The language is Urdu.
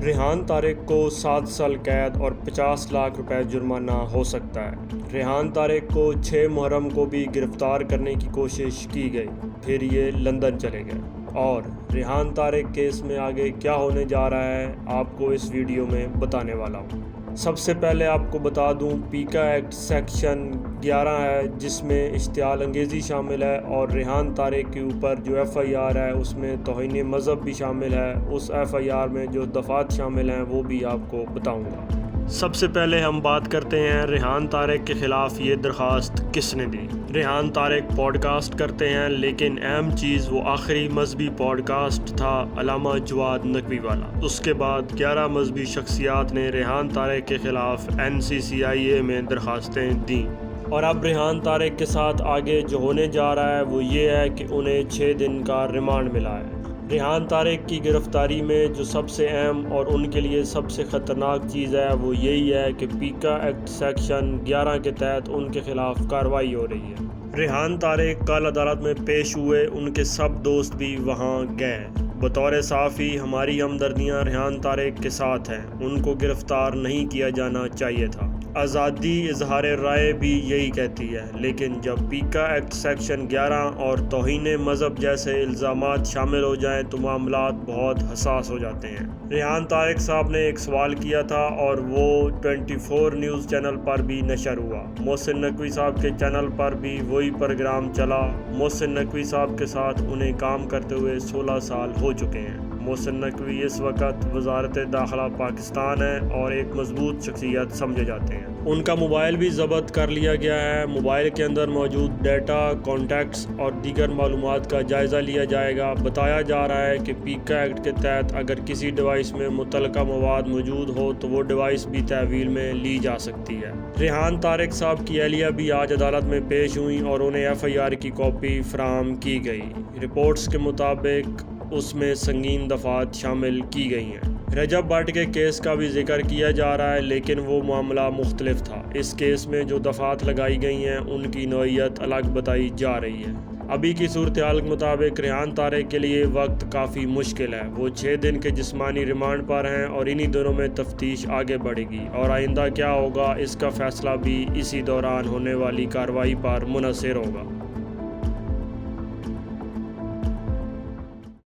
ریحان طارق کو 7 سال قید اور 50 لاکھ روپے جرمانہ ہو سکتا ہے۔ ریحان طارق کو 6 محرم کو بھی گرفتار کرنے کی کوشش کی گئی، پھر یہ لندن چلے گئے۔ اور ریحان طارق کیس میں آگے کیا ہونے جا رہا ہے آپ کو اس ویڈیو میں بتانے والا ہوں۔ سب سے پہلے آپ کو بتا دوں پیکا ایکٹ سیکشن 11 ہے جس میں اشتعال انگیزی شامل ہے، اور ریحان طارق کے اوپر جو ایف آئی آر ہے اس میں توہین مذہب بھی شامل ہے۔ اس ایف آئی آر میں جو دفعات شامل ہیں وہ بھی آپ کو بتاؤں گا۔ سب سے پہلے ہم بات کرتے ہیں ریحان طارق کے خلاف یہ درخواست کس نے دی۔ ریحان طارق پوڈ کاسٹ کرتے ہیں، لیکن اہم چیز وہ آخری مذہبی پوڈ کاسٹ تھا علامہ جواد نقوی والا۔ اس کے بعد 11 مذہبی شخصیات نے ریحان طارق کے خلاف NCCIA میں درخواستیں دیں۔ اور اب ریحان طارق کے ساتھ آگے جو ہونے جا رہا ہے وہ یہ ہے کہ انہیں 6 دن کا ریمانڈ ملا ہے۔ ریحان طارق کی گرفتاری میں جو سب سے اہم اور ان کے لیے سب سے خطرناک چیز ہے وہ یہی ہے کہ پیکا ایکٹ سیکشن 11 کے تحت ان کے خلاف کارروائی ہو رہی ہے۔ ریحان طارق کل عدالت میں پیش ہوئے، ان کے سب دوست بھی وہاں گئے۔ بطور صحافی ہماری ہمدردیاں ریحان طارق کے ساتھ ہیں، ان کو گرفتار نہیں کیا جانا چاہیے تھا۔ آزادی اظہار رائے بھی یہی کہتی ہے، لیکن جب پیکا ایکٹ سیکشن 11 اور توہین مذہب جیسے الزامات شامل ہو جائیں تو معاملات بہت حساس ہو جاتے ہیں۔ ریحان طارق صاحب نے ایک سوال کیا تھا اور وہ 24 نیوز چینل پر بھی نشر ہوا۔ محسن نقوی صاحب کے چینل پر بھی وہی پروگرام چلا۔ محسن نقوی صاحب کے ساتھ انہیں کام کرتے ہوئے 16 سال ہو چکے ہیں۔ محسن نقوی اس وقت وزارت داخلہ پاکستان ہے اور ایک مضبوط شخصیت سمجھے جاتے ہیں۔ ان کا موبائل بھی ضبط کر لیا گیا ہے۔ موبائل کے اندر موجود ڈیٹا، کانٹیکٹس اور دیگر معلومات کا جائزہ لیا جائے گا۔ بتایا جا رہا ہے کہ پیکا ایکٹ کے تحت اگر کسی ڈیوائس میں متعلقہ مواد موجود ہو تو وہ ڈیوائس بھی تحویل میں لی جا سکتی ہے۔ ریحان طارق صاحب کی اہلیہ بھی آج عدالت میں پیش ہوئیں اور انہیں ایف آئی آر کی کاپی فراہم کی گئی۔ رپورٹس کے مطابق اس میں سنگین دفعات شامل کی گئی ہیں۔ رجب بٹ کے کیس کا بھی ذکر کیا جا رہا ہے، لیکن وہ معاملہ مختلف تھا۔ اس کیس میں جو دفعات لگائی گئی ہیں ان کی نوعیت الگ بتائی جا رہی ہے۔ ابھی کی صورتحال کے مطابق ریحان طارق کے لیے وقت کافی مشکل ہے۔ وہ 6 دن کے جسمانی ریمانڈ پر ہیں اور انہی دنوں میں تفتیش آگے بڑھے گی، اور آئندہ کیا ہوگا اس کا فیصلہ بھی اسی دوران ہونے والی کارروائی پر منحصر ہوگا۔